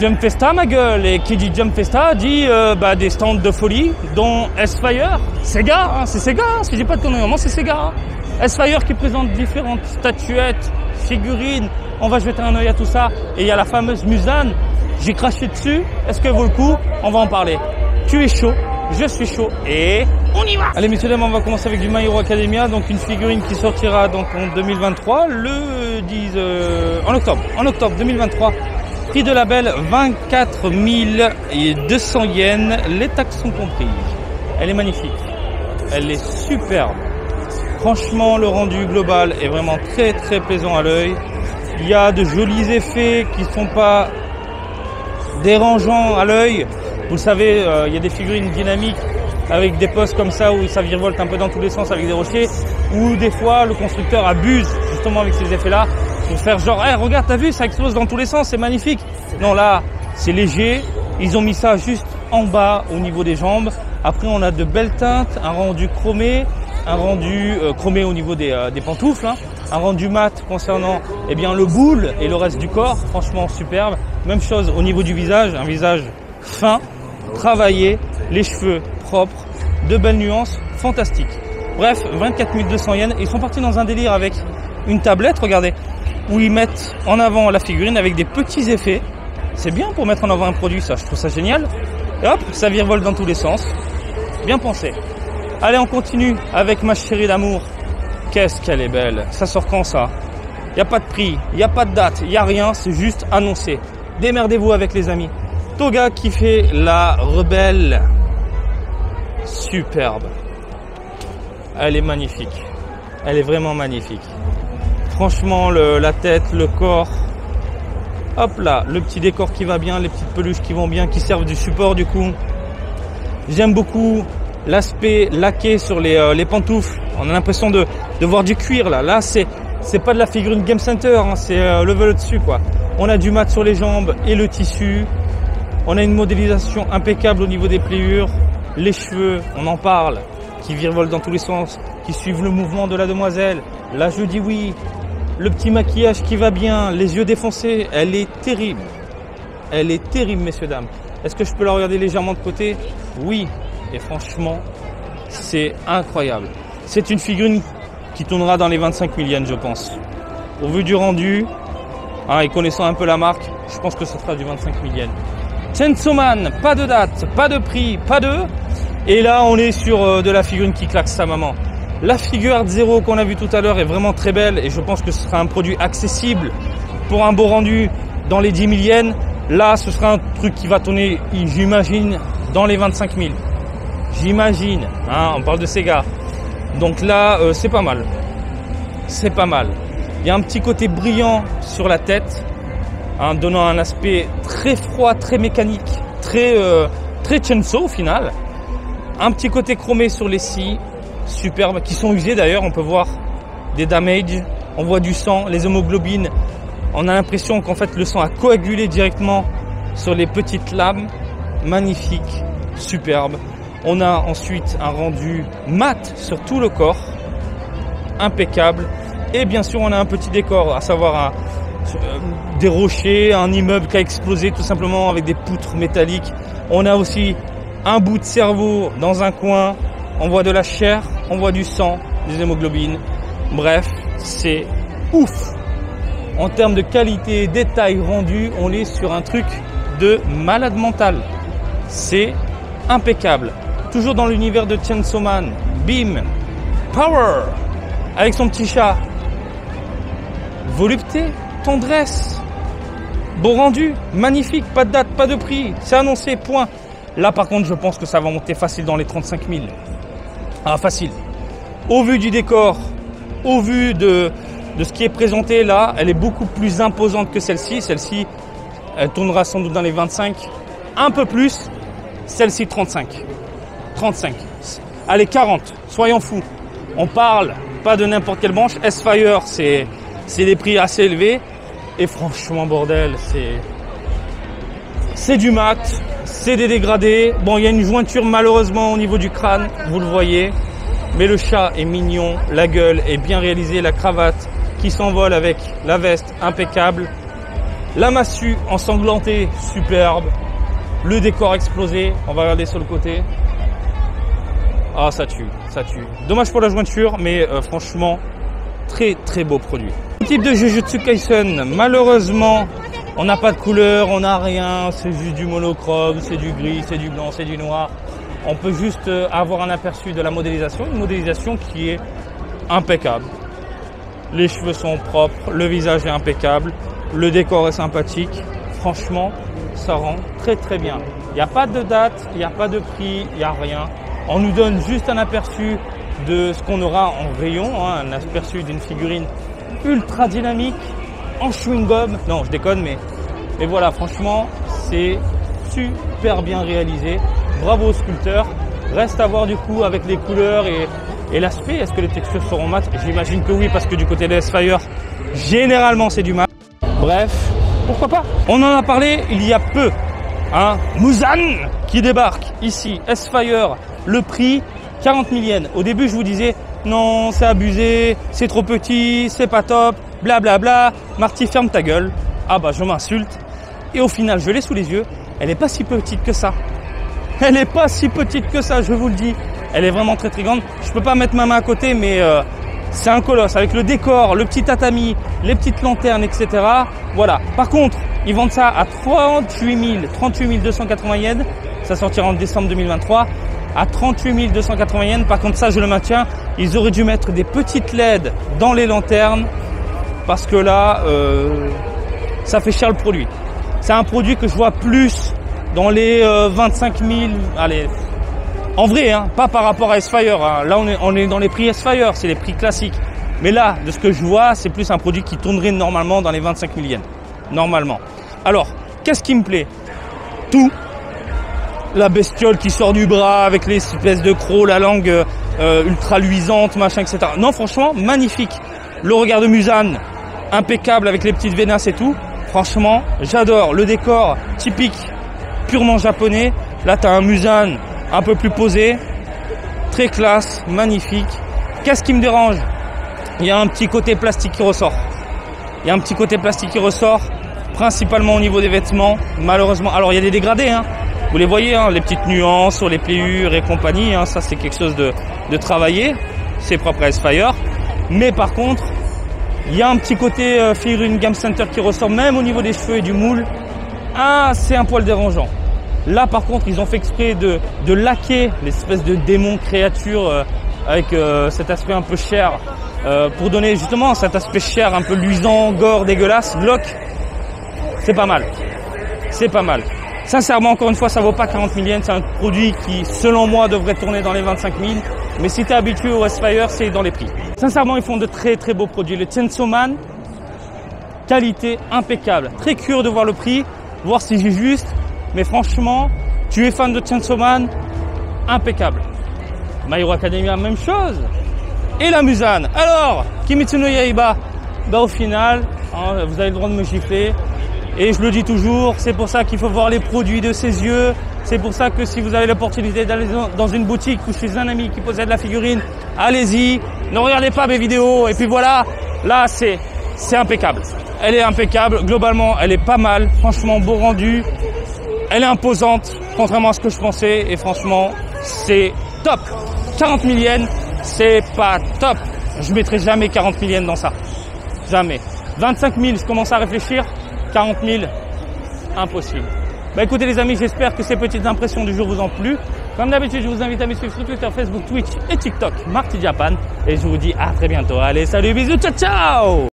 Jump Festa ma gueule, et qui dit Jump Festa dit des stands de folie dont S-Fire, Sega, hein, c'est Sega, si j'ai pas de conneries, c'est Sega. Hein. S-Fire qui présente différentes statuettes, figurines, on va jeter un œil à tout ça. Et il y a la fameuse Musan, j'ai craché dessus, est-ce qu'elle vaut le coup? On va en parler. Tu es chaud, je suis chaud et on y va. Allez messieurs dames, on va commencer avec du My Hero Academia, donc une figurine qui sortira donc en 2023, en octobre 2023. Prix de label 24 200 yens, les taxes sont comprises. Elle est magnifique, elle est superbe. Franchement, le rendu global est vraiment très très plaisant à l'œil. Il y a de jolis effets qui ne sont pas dérangeants à l'œil. Vous le savez, il y a des figurines dynamiques avec des postes comme ça où ça virevolte un peu dans tous les sens avec des rochers, où des fois le constructeur abuse justement avec ces effets-là pour faire genre, hey, regarde, t'as vu, ça explose dans tous les sens, c'est magnifique. Non, là, c'est léger. Ils ont mis ça juste en bas au niveau des jambes. Après, on a de belles teintes, un rendu chromé, chromé au niveau des pantoufles, hein. Un rendu mat concernant le boule et le reste du corps, franchement superbe. Même chose au niveau du visage, un visage fin, travaillé, les cheveux propres, de belles nuances, fantastiques. Bref, 24 200 yens. Ils sont partis dans un délire avec une tablette, regardez, où ils mettent en avant la figurine avec des petits effets. C'est bien pour mettre en avant un produit, ça, je trouve ça génial. Et hop, ça virevolte dans tous les sens. Bien pensé. Allez, on continue avec ma chérie d'amour. Qu'est-ce qu'elle est belle. Ça sort quand ça? Il n'y a pas de prix, il n'y a pas de date, il n'y a rien, c'est juste annoncé. Démerdez-vous avec les amis. Toga qui fait la rebelle. Superbe. Elle est magnifique. Elle est vraiment magnifique. Franchement, la tête, le corps. Hop là, le petit décor qui va bien, les petites peluches qui vont bien, qui servent du support du coup. J'aime beaucoup l'aspect laqué sur les pantoufles. On a l'impression de voir du cuir là. Là, c'est pas de la figurine Game Center, hein, c'est le velours dessus quoi. On a du mat sur les jambes et le tissu. On a une modélisation impeccable au niveau des pliures. Les cheveux, on en parle, qui virevoltent dans tous les sens, qui suivent le mouvement de la demoiselle. Là, je dis oui. Le petit maquillage qui va bien, les yeux défoncés, elle est terrible. Elle est terrible, messieurs, dames. Est-ce que je peux la regarder légèrement de côté? Oui. Et franchement, c'est incroyable. C'est une figurine qui tournera dans les 25 000 yens, je pense. Au vu du rendu, et connaissant un peu la marque, je pense que ce sera du 25 000 yens. Chainsaw Man, pas de date, pas de prix, pas de... Et là, on est sur de la figurine qui claque sa maman. La figure Art Zero qu'on a vu tout à l'heure est vraiment très belle et je pense que ce sera un produit accessible pour un beau rendu dans les 10 000 yens. Là, ce sera un truc qui va tourner, j'imagine, dans les 25 000. J'imagine, on parle de Sega. Donc là, c'est pas mal. C'est pas mal. Il y a un petit côté brillant sur la tête, donnant un aspect très froid, très mécanique, très chainsaw au final. Un petit côté chromé sur les scies, superbes, qui sont usés d'ailleurs. On peut voir des damages, on voit du sang, les hémoglobines. On a l'impression qu'en fait le sang a coagulé directement sur les petites lames. Magnifique, superbe. On a ensuite un rendu mat sur tout le corps, impeccable. Et bien sûr, on a un petit décor, à savoir des rochers, un immeuble qui a explosé tout simplement avec des poutres métalliques. On a aussi un bout de cerveau dans un coin. On voit de la chair, on voit du sang, des hémoglobines. Bref, c'est ouf. En termes de qualité, détail rendu, on est sur un truc de malade mental. C'est impeccable. Toujours dans l'univers de Chainsaw Man. Bim, power, avec son petit chat. Volupté, tendresse, beau rendu, magnifique, pas de date, pas de prix, c'est annoncé, point. Là par contre je pense que ça va monter facile dans les 35 000. Facile. Au vu du décor, au vu de ce qui est présenté là, elle est beaucoup plus imposante que celle-ci. Celle-ci, elle tournera sans doute dans les 25, un peu plus, celle-ci 35. 35. Allez, 40, soyons fous. On parle pas de n'importe quelle branche. S-Fire, c'est des prix assez élevés. Et franchement, bordel, c'est du mat, c'est des dégradés. Bon, il y a une jointure malheureusement au niveau du crâne, vous le voyez. Mais le chat est mignon, la gueule est bien réalisée, la cravate qui s'envole avec la veste impeccable. La massue ensanglantée, superbe. Le décor explosé. On va regarder sur le côté. Ah, ça tue, ça tue. Dommage pour la jointure, mais franchement, très très beau produit. Le type de Jujutsu Kaisen, malheureusement, on n'a pas de couleur, on n'a rien. C'est juste du monochrome, c'est du gris, c'est du blanc, c'est du noir. On peut juste avoir un aperçu de la modélisation, une modélisation qui est impeccable. Les cheveux sont propres, le visage est impeccable, le décor est sympathique. Franchement, ça rend très très bien. Il n'y a pas de date, il n'y a pas de prix, il n'y a rien. On nous donne juste un aperçu de ce qu'on aura en rayon, hein, un aperçu d'une figurine ultra dynamique, en chewing-gum. Non, je déconne, mais voilà, franchement, c'est super bien réalisé. Bravo au sculpteur. Reste à voir du coup avec les couleurs et l'aspect. Est-ce que les textures seront mates? J'imagine que oui, parce que du côté de S-Fire, généralement c'est du mat. Bref, pourquoi pas? On en a parlé il y a peu. Hein, Muzan qui débarque ici, S-Fire, le prix 40 000 yens. Au début je vous disais non, c'est abusé, c'est trop petit, c'est pas top, blablabla. Marty, ferme ta gueule. Ah bah je m'insulte. Et au final je l'ai sous les yeux, elle est pas si petite que ça. Elle est pas si petite que ça, je vous le dis. Elle est vraiment très très grande. Je peux pas mettre ma main à côté, mais c'est un colosse avec le décor, le petit tatami, les petites lanternes, etc. Voilà. Par contre, ils vendent ça à 38 280 yens. Ça sortira en décembre 2023. À 38 280 yens. Par contre, ça, je le maintiens. Ils auraient dû mettre des petites LED dans les lanternes parce que là, ça fait cher le produit. C'est un produit que je vois plus dans les 25 000. Allez. En vrai, hein, pas par rapport à S-Fire. Hein. Là, on est dans les prix S-Fire, c'est les prix classiques. Mais là, de ce que je vois, c'est plus un produit qui tournerait normalement dans les 25 000 yens. Normalement. Alors, qu'est-ce qui me plaît? Tout. La bestiole qui sort du bras avec les espèces de crocs, la langue ultra luisante, machin, etc. Non, franchement, magnifique. Le regard de Muzan, impeccable avec les petites vénasses et tout. Franchement, j'adore. Le décor typique, purement japonais. Là, tu as un Muzan un peu plus posé, très classe, magnifique. Qu'est-ce qui me dérange? Il y a un petit côté plastique qui ressort. Il y a un petit côté plastique qui ressort, principalement au niveau des vêtements, malheureusement. Alors, il y a des dégradés, hein. Vous les voyez, hein, les petites nuances sur les pliures et compagnie. Hein, ça, c'est quelque chose de travaillé. C'est propre à S-Fire. Mais par contre, il y a un petit côté figurine Game Center qui ressort, même au niveau des cheveux et du moule. Ah, c'est un poil dérangeant. Là, par contre, ils ont fait exprès de laquer l'espèce de démon créature avec cet aspect un peu chair pour donner justement cet aspect chair un peu luisant, gore, dégueulasse, glauque. C'est pas mal. C'est pas mal. Sincèrement, encore une fois, ça vaut pas 40 000 yens. C'est un produit qui, selon moi, devrait tourner dans les 25 000. Mais si tu es habitué au S-Fire, c'est dans les prix. Sincèrement, ils font de très très beaux produits. Le Chainsaw Man, qualité impeccable. Très curieux de voir le prix, voir si j'ai juste. Mais franchement, tu es fan de Chainsaw Man, impeccable. My Hero Academia, même chose. Et la Muzan. Alors, Kimetsu no Yaiba, bah au final, hein, vous avez le droit de me gifler. Et je le dis toujours, c'est pour ça qu'il faut voir les produits de ses yeux. C'est pour ça que si vous avez l'opportunité d'aller dans une boutique ou chez un ami qui possède la figurine, allez-y. Ne regardez pas mes vidéos. Et puis voilà, là c'est impeccable. Elle est impeccable. Globalement, elle est pas mal. Franchement, beau rendu. Elle est imposante, contrairement à ce que je pensais. Et franchement, c'est top. 40 000 yens, c'est pas top. Je mettrai jamais 40 000 yens dans ça. Jamais. 25 000, je commence à réfléchir. 40 000, impossible. Bah écoutez les amis, j'espère que ces petites impressions du jour vous ont plu. Comme d'habitude, je vous invite à me suivre sur Twitter, Facebook, Twitch et TikTok, Marty Japan. Et je vous dis à très bientôt. Allez, salut, bisous, ciao, ciao!